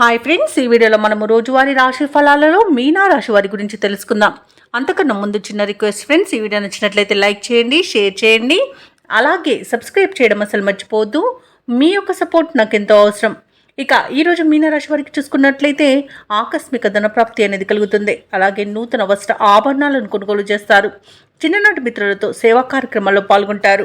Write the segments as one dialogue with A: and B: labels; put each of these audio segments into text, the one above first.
A: Hi friends, ఈ వీడియోలో మనము రోజువారీ రాశి ఫలాలలో మీనా రాశి వారి గురించి తెలుసుకుందాం. అంతకన్నా ముందు చిన్న రిక్వెస్ట్ ఫ్రెండ్స్, ఈ వీడియో నచ్చినట్లయితే లైక్ చేయండి, షేర్ చేయండి, అలాగే సబ్స్క్రైబ్ చేయడం అసలు మర్చిపోవద్దు. మీ యొక్క సపోర్ట్ నాకు ఎంతో అవసరం. ఇక ఈరోజు మీనరాశి వారికి చూసుకున్నట్లయితే ఆకస్మిక ధనప్రాప్తి అనేది కలుగుతుంది. అలాగే నూతన వస్త్ర ఆభరణాలను కొనుగోలు చేస్తారు. చిన్ననాటి మిత్రులతో సేవా కార్యక్రమాల్లో పాల్గొంటారు.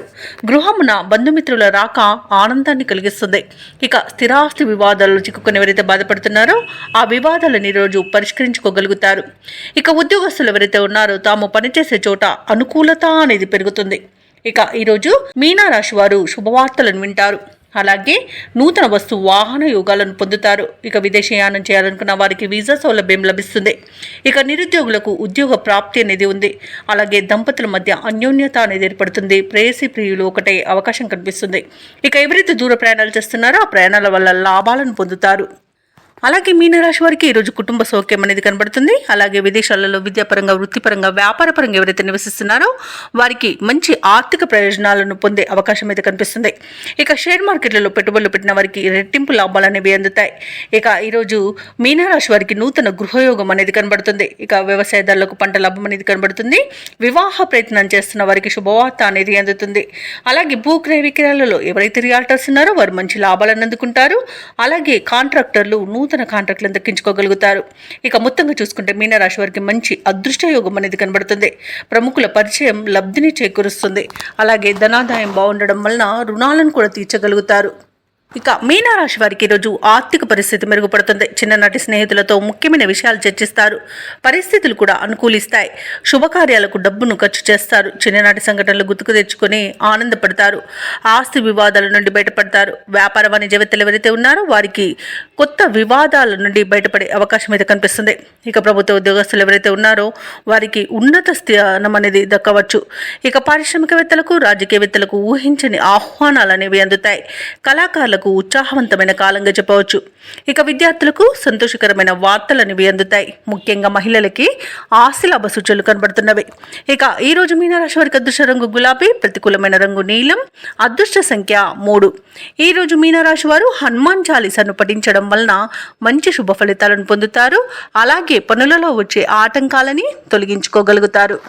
A: గృహమున బంధుమిత్రుల రాక ఆనందాన్ని కలిగిస్తుంది. ఇక స్థిరాస్తి వివాదాల్లో చిక్కుకుని ఎవరైతే బాధపడుతున్నారో ఆ వివాదాలను ఈరోజు పరిష్కరించుకోగలుగుతారు. ఇక ఉద్యోగస్తులు ఎవరైతే ఉన్నారో తాము పనిచేసే చోట అనుకూలత అనేది పెరుగుతుంది. ఇక ఈరోజు మీనరాశి వారు శుభవార్తలను వింటారు. అలాగే నూతన వస్తు వాహన యోగాలను పొందుతారు. ఇక విదేశీయానం చేయాలనుకున్న వారికి వీసా సౌలభ్యం లభిస్తుంది. ఇక నిరుద్యోగులకు ఉద్యోగ ప్రాప్తి అనేది ఉంది. అలాగే దంపతుల మధ్య అన్యోన్యత అనేది ఏర్పడుతుంది. ప్రేయసి ప్రియులు ఒకటే అవకాశం కనిపిస్తుంది. ఇక ఎవరైతే దూర ప్రయాణాలు చేస్తున్నారో ఆ ప్రయాణాల వల్ల లాభాలను పొందుతారు. అలాగే మీనరాశి వారికి ఈరోజు కుటుంబ సౌఖ్యం అనేది కనబడుతుంది. అలాగే విదేశాలలో విద్యాపరంగా, వృత్తిపరంగా, వ్యాపారపరంగా ఎవరైతే నివసిస్తున్నారో వారికి మంచి ఆర్థిక ప్రయోజనాలను పొందే అవకాశం అయితే కనిపిస్తుంది. ఇక షేర్ మార్కెట్లలో పెట్టుబడులు పెట్టిన వారికి రెట్టింపు లాభాలు అనేవి అందుతాయి. ఇక ఈరోజు మీనరాశి వారికి నూతన గృహయోగం అనేది కనబడుతుంది. ఇక వ్యవసాయదారులకు పంట లాభం అనేది కనబడుతుంది. వివాహ ప్రయత్నం చేస్తున్న వారికి శుభవార్త అనేది అందుతుంది. అలాగే భూక్రయ విక్రయాలలో ఎవరైతే రియాల్టర్స్ ఉన్నారో వారు మంచి లాభాలను అందుకుంటారు. అలాగే కాంట్రాక్టర్లు నూతన కాంట్రాక్టులను దక్కించుకోగలుగుతారు. ఇక మొత్తంగా చూసుకుంటే మీనరాశి వారికి మంచి అదృష్ట యోగం అనేది కనబడుతుంది. ప్రముఖుల పరిచయం లబ్ధిని చేకూరుస్తుంది. అలాగే ధనాదాయం బాగుండడం వలన రుణాలను కూడా తీర్చగలుగుతారు. ఇక మీనరాశి వారికి ఈరోజు ఆర్థిక పరిస్థితి మెరుగుపడుతుంది. చిన్ననాటి స్నేహితులతో ముఖ్యమైన విషయాలు చర్చిస్తారు. పరిస్థితులు కూడా అనుకూలిస్తాయి. శుభకార్యాలకు డబ్బును ఖర్చు చేస్తారు. చిన్ననాటి సంఘటనలు గుర్తుకు తెచ్చుకొని ఆనందపడతారు. ఆస్తి వివాదాల నుండి బయటపడతారు. వ్యాపార వాణిజ్యవేత్తలు ఎవరైతే ఉన్నారో వారికి కొత్త వివాదాల నుండి బయటపడే అవకాశం అయితే కనిపిస్తుంది. ఇక ప్రభుత్వ ఉద్యోగస్తులు ఎవరైతే ఉన్నారో వారికి ఉన్నత స్థానం అనేది దక్కవచ్చు. ఇక పారిశ్రామికవేత్తలకు, రాజకీయవేత్తలకు ఊహించని ఆహ్వానాలు అనేవి అందుతాయి. కళాకారులకు ఉత్సాహవంతమైన కాలంగా చెప్పవచ్చు. ఇక విద్యార్థులకు సంతోషకరమైన వార్తలు అనేవి అందుతాయి. ముఖ్యంగా మహిళలకి ఆస్తిలాభ సూచనలు కనబడుతున్నవి. ఇక ఈ రోజు మీనరాశి వారికి అదృష్ట రంగు గులాబీ, ప్రతికూలమైన రంగు నీలం, అదృష్ట సంఖ్య 3. ఈ రోజు మీనరాశి వారు హనుమాన్ చాలీసాను పఠించడం వలన మంచి శుభ ఫలితాలను పొందుతారు. అలాగే పనులలో వచ్చే ఆటంకాలని తొలగించుకోగలుగుతారు.